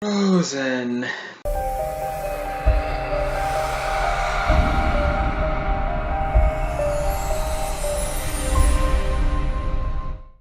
Rosen.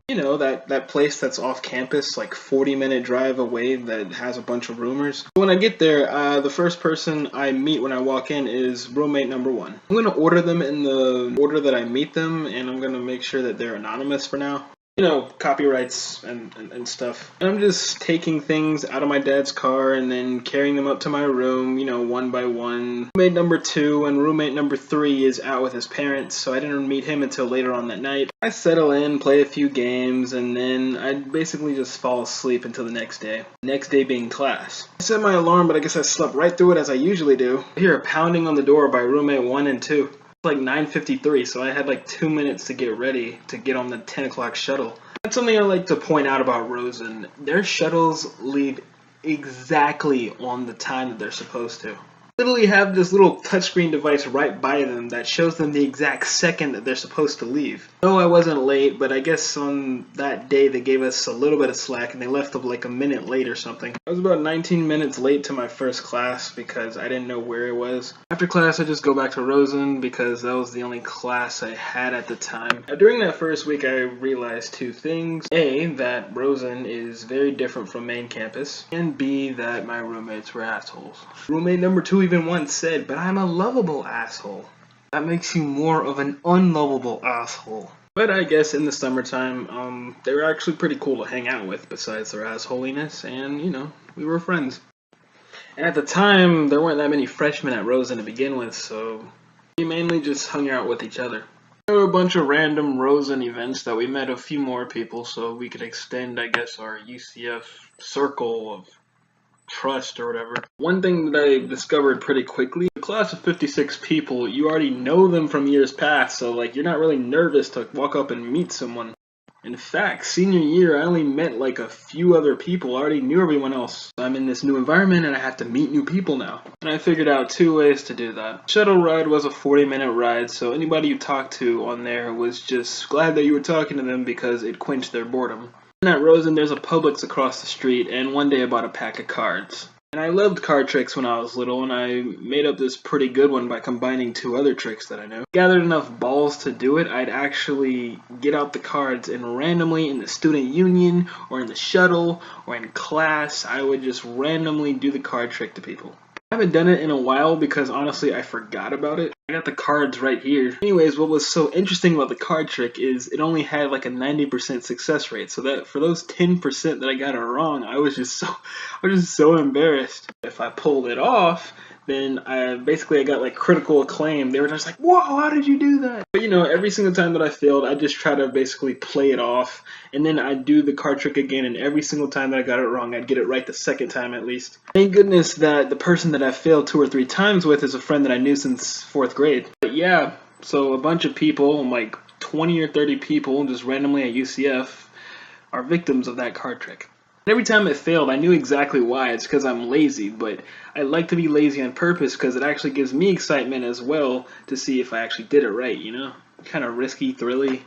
You know, that place that's off campus, like 40-minute drive away that has a bunch of roomers. When I get there, the first person I meet when I walk in is roommate number one. I'm going to order them in the order that I meet them, and I'm going to make sure that they're anonymous for now. You know, copyrights and stuff. And I'm just taking things out of my dad's car and then carrying them up to my room, you know, one by one. Roommate number two and roommate number three is out with his parents, so I didn't meet him until later on that night. I settle in, play a few games, and then I basically just fall asleep until the next day. Next day being class. I set my alarm, but I guess I slept right through it as I usually do. I hear a pounding on the door by roommate 1 and 2. Like 9:53, so I had like 2 minutes to get ready to get on the 10 o'clock shuttle. That's something I like to point out about Rosen. Their shuttles leave exactly on the time that they're supposed to. Literally have this little touchscreen device right by them that shows them the exact second that they're supposed to leave. No, I wasn't late, but I guess on that day they gave us a little bit of slack and they left like a minute late or something. I was about 19 minutes late to my first class because I didn't know where it was. After class I just go back to Rosen because that was the only class I had at the time. Now, during that first week I realized two things. A, that Rosen is very different from main campus, and B, that my roommates were assholes. Roommate number 2 even once said, "But I'm a lovable asshole." That makes you more of an unlovable asshole. But I guess in the summertime, they were actually pretty cool to hang out with besides their assholiness, and you know, we were friends. And at the time, there weren't that many freshmen at Rosen to begin with, so we mainly just hung out with each other. There were a bunch of random Rosen events that we met a few more people so we could extend, I guess, our UCF circle of trust or whatever. One thing that I discovered pretty quickly, a class of 56 people, you already know them from years past, so like you're not really nervous to walk up and meet someone. In fact, senior year, I only met like a few other people. I already knew everyone else. I'm in this new environment and I have to meet new people now. And I figured out 2 ways to do that. Shuttle ride was a 40-minute ride, so anybody you talked to on there was just glad that you were talking to them because it quenched their boredom. And at Rosen, there's a Publix across the street, and one day I bought a pack of cards. And I loved card tricks when I was little, and I made up this pretty good one by combining 2 other tricks that I knew. Gathered enough balls to do it, I'd actually get out the cards and randomly in the student union, or in the shuttle, or in class, I would just randomly do the card trick to people. I haven't done it in a while because honestly I forgot about it. I got the cards right here. Anyways, what was so interesting about the card trick is it only had like a 90% success rate. So that for those 10% that I got it wrong, I was just so embarrassed. If I pulled it off, then I got like critical acclaim. They were just like, "Whoa, how did you do that?" But you know, every single time that I failed, I just try to basically play it off, and then I'd do the card trick again, and every single time that I got it wrong, I'd get it right the second time at least. Thank goodness that the person that I failed 2 or 3 times with is a friend that I knew since 4th grade. But yeah, so a bunch of people, like 20 or 30 people, just randomly at UCF, are victims of that card trick. Every time it failed, I knew exactly why. It's because I'm lazy, but I like to be lazy on purpose because it actually gives me excitement as well to see if I actually did it right, you know? Kind of risky, thrilly.